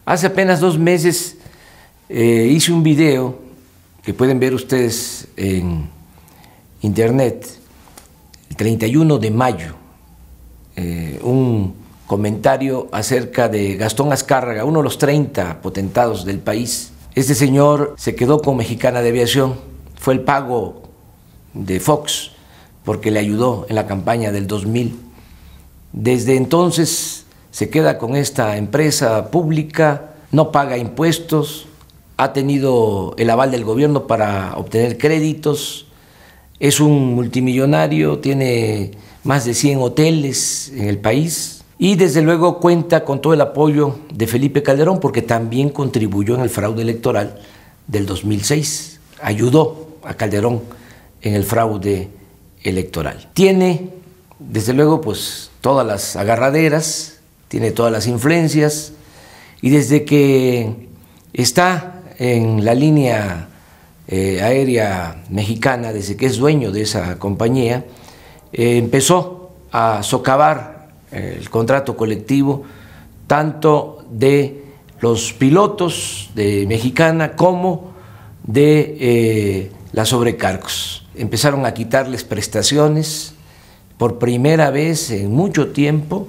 Hace apenas 2 meses hice un video que pueden ver ustedes en internet, el 31 de mayo, un comentario acerca de Gastón Azcárraga, uno de los 30 potentados del país. Este señor se quedó con Mexicana de Aviación, fue el pago de Fox porque le ayudó en la campaña del 2000. Desde entonces se queda con esta empresa pública, no paga impuestos, ha tenido el aval del gobierno para obtener créditos, es un multimillonario, tiene más de 100 hoteles en el país y desde luego cuenta con todo el apoyo de Felipe Calderón porque también contribuyó en el fraude electoral del 2006, ayudó a Calderón en el fraude electoral. Tiene desde luego pues todas las agarraderas, tiene todas las influencias y desde que está en la línea aérea mexicana, desde que es dueño de esa compañía, empezó a socavar el contrato colectivo tanto de los pilotos de Mexicana como de las sobrecargos. Empezaron a quitarles prestaciones. Por primera vez en mucho tiempo,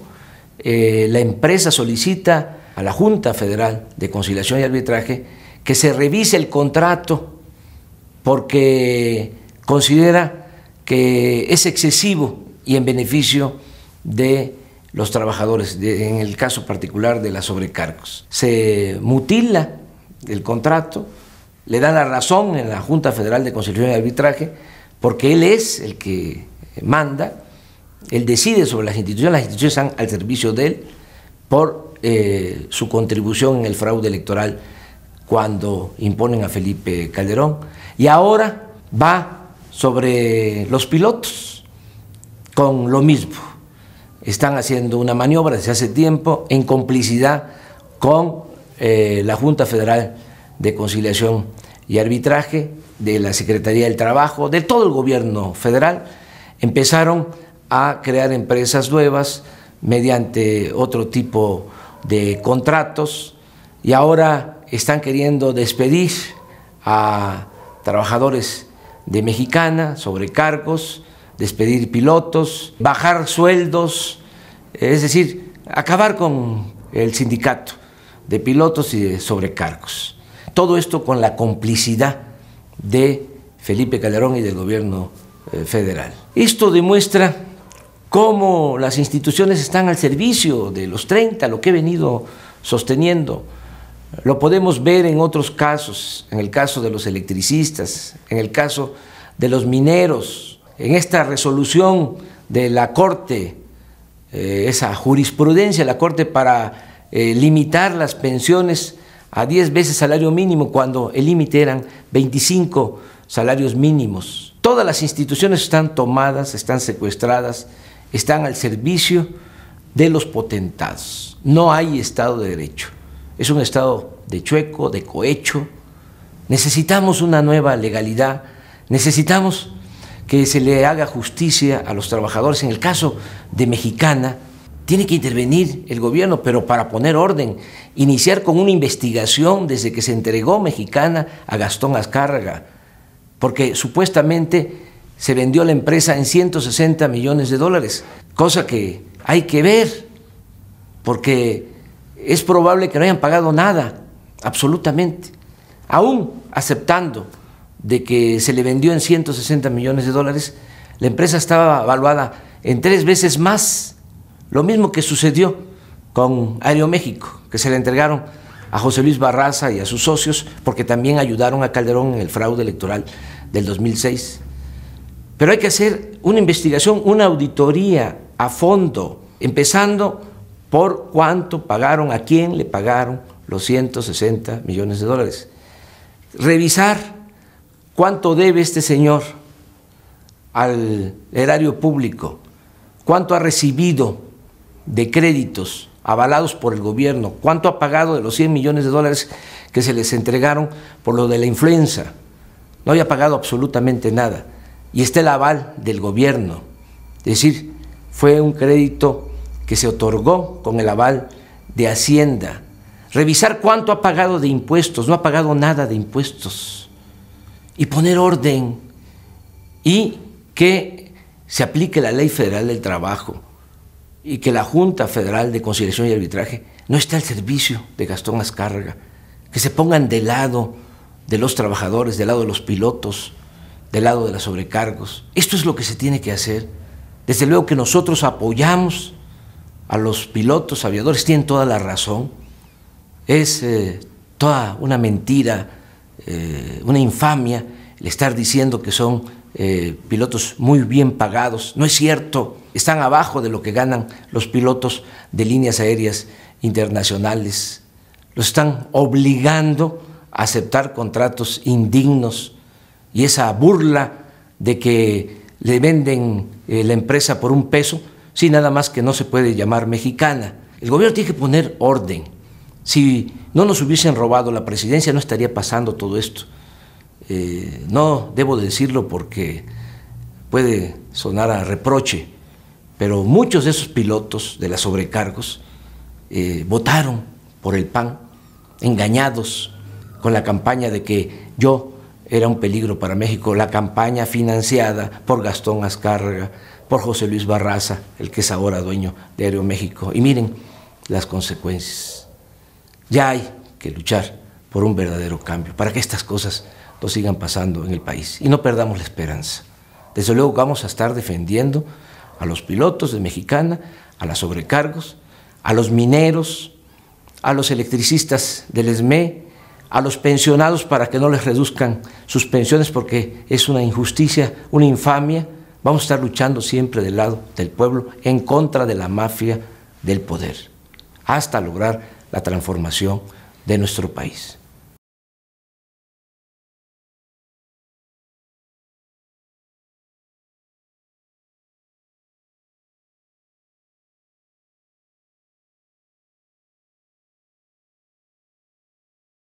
la empresa solicita a la Junta Federal de Conciliación y Arbitraje que se revise el contrato porque considera que es excesivo y en beneficio de los trabajadores, en el caso particular de las sobrecargos. Se mutila el contrato, le dan la razón en la Junta Federal de Conciliación y Arbitraje porque él es el que manda. Él decide sobre las instituciones están al servicio de él por su contribución en el fraude electoral cuando imponen a Felipe Calderón. Y ahora va sobre los pilotos con lo mismo. Están haciendo una maniobra desde hace tiempo en complicidad con la Junta Federal de Conciliación y Arbitraje, de la Secretaría del Trabajo, de todo el gobierno federal. Empezaron a crear empresas nuevas mediante otro tipo de contratos y ahora están queriendo despedir a trabajadores de Mexicana, sobrecargos, despedir pilotos, bajar sueldos, es decir, acabar con el sindicato de pilotos y de sobrecargos. Todo esto con la complicidad de Felipe Calderón y del gobierno federal. Esto demuestra cómo las instituciones están al servicio de los 30, lo que he venido sosteniendo. Lo podemos ver en otros casos, en el caso de los electricistas, en el caso de los mineros, en esta resolución de la Corte, esa jurisprudencia de la Corte para limitar las pensiones a 10 veces salario mínimo cuando el límite eran 25 salarios mínimos. Todas las instituciones están tomadas, están secuestradas, están al servicio de los potentados. No hay Estado de Derecho, es un Estado de chueco, de cohecho. Necesitamos una nueva legalidad, necesitamos que se le haga justicia a los trabajadores. En el caso de Mexicana, tiene que intervenir el gobierno, pero para poner orden, iniciar con una investigación desde que se entregó Mexicana a Gastón Azcárraga, porque supuestamente se vendió la empresa en 160 millones de dólares, cosa que hay que ver, porque es probable que no hayan pagado nada, absolutamente, aún aceptando de que se le vendió en 160 millones de dólares, la empresa estaba valuada en 3 veces más, lo mismo que sucedió con Aeroméxico, que se le entregaron a José Luis Barraza y a sus socios, porque también ayudaron a Calderón en el fraude electoral del 2006. Pero hay que hacer una investigación, una auditoría a fondo, empezando por cuánto pagaron, a quién le pagaron los 160 millones de dólares. Revisar cuánto debe este señor al erario público, cuánto ha recibido de créditos avalados por el gobierno, cuánto ha pagado de los 100 millones de dólares que se les entregaron por lo de la influenza. No había pagado absolutamente nada. Y está el aval del gobierno, es decir, fue un crédito que se otorgó con el aval de Hacienda. revisar cuánto ha pagado de impuestos, no ha pagado nada de impuestos, y poner orden y que se aplique la Ley Federal del Trabajo y que la Junta Federal de Conciliación y Arbitraje no esté al servicio de Gastón Azcárraga, que se pongan del lado de los trabajadores, del lado de los pilotos, del lado de los sobrecargos. Esto es lo que se tiene que hacer. Desde luego que nosotros apoyamos a los pilotos, aviadores, tienen toda la razón. Es toda una mentira, una infamia el estar diciendo que son pilotos muy bien pagados. No es cierto, están abajo de lo que ganan los pilotos de líneas aéreas internacionales. Los están obligando a aceptar contratos indignos, y esa burla de que le venden la empresa por $1, sí, nada más que no se puede llamar mexicana. El gobierno tiene que poner orden. Si no nos hubiesen robado la presidencia, no estaría pasando todo esto. No debo decirlo porque puede sonar a reproche, pero muchos de esos pilotos de las sobrecargos votaron por el PAN, engañados con la campaña de que yo era un peligro para México, la campaña financiada por Gastón Azcárraga, por José Luis Barraza, el que es ahora dueño de Aeroméxico. Y miren las consecuencias. Ya hay que luchar por un verdadero cambio, para que estas cosas no sigan pasando en el país y no perdamos la esperanza. Desde luego vamos a estar defendiendo a los pilotos de Mexicana, a los sobrecargos, a los mineros, a los electricistas del SME, a los pensionados para que no les reduzcan sus pensiones, porque es una injusticia, una infamia. Vamos a estar luchando siempre del lado del pueblo, en contra de la mafia del poder, hasta lograr la transformación de nuestro país.